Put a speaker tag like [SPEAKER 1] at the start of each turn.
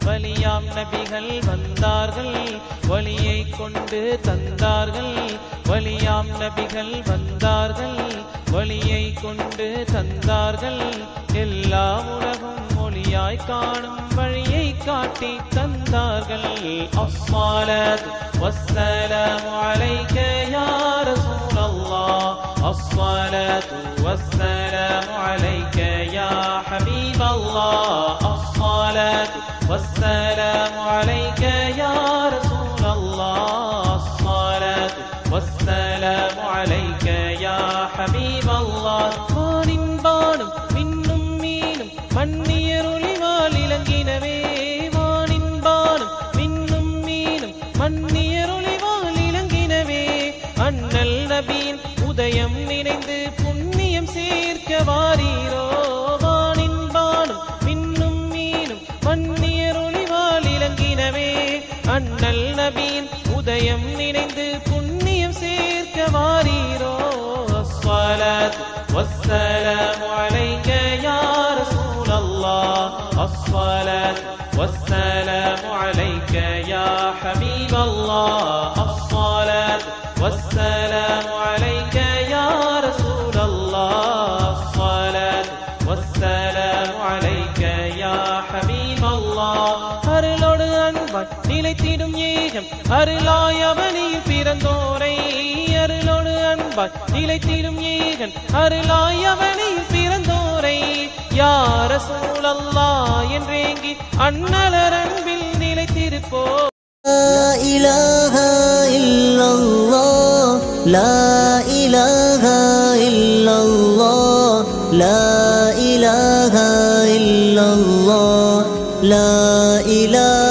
[SPEAKER 1] வலியாம் நபிகள் வந்தார்கள் வலியை கொண்டு தந்தார்கள் வலியாம் நபிகள் வந்தார்கள் வலியை கொண்டு தந்தார்கள் எல்லா உலகும் மொழியாய் காணும் வழியை காட்டி தந்தார்கள் அஸ்ஸலாத்து வஸ்ஸலாமு அலைக யா ரசூலல்லாஹ் அஸ்ஸலாத்து வஸ்ஸலாமு அலைக யா ஹபீபல்லாஹ் அஸ்ஸலாத்து வஸ்ஸலாமு அலைக யா ரசூலல்லாஹ் அஸ்ஸலாத்து வஸ்ஸலாமு அலைக யா ஹபீபல்லாஹ் வானின் வானும் மின்னும் மீனும் மன்னியர் ஒளிவால் இலங்கினவே வானின் வானும் மின்னும் மீனும் மன்னியர் ஒளிவால் இலங்கினவே அண்ணல் நபியின் உதயம் நினைந்து புண்ணியம் சேர்க்க வாரீரோ வானின் வானும் மின்னும் மீனும் மன்னியர் ஒளிவால் இலங்கினவே அண்ணல் நபியின் உதயம் நினைந்து புண்ணியம் சேர்க்க வாரீரோ அஸ்ஸலாத்து வஸ்ஸலாமு அலைக யா ரசூலல்லாஹ் அஸ்ஸலாத்து வஸ்ஸலாமு அலைக யா ஹபீபல்லாஹ் அஸ்ஸலாத்து வஸ்ஸலாமு அலைக யா ரசூலல்லாஹ் அஸ்ஸலாத்து வஸ்ஸலாமு அலைக யா ஹபீபல்லாஹ் அருளோடு அன்பாய் நிலைத்திடும் ஏகம் அருளாய் அவனில் பிறந்தோரை அருளோடு அன்பாய் நிலைத்திடும் ஏகன் அருளாய் அவனில் பிறந்தோரை யா ரசூலல்லாஹ் என்றேங்கி அண்ணலர் அன்பில் நிலைத்திருப்போ
[SPEAKER 2] லா இலாஹா இல்லல்லாஹ் லா இலாஹா இல்லல்லாஹ் லா இலாஹா இல்லல்லாஹ் லா இலாஹா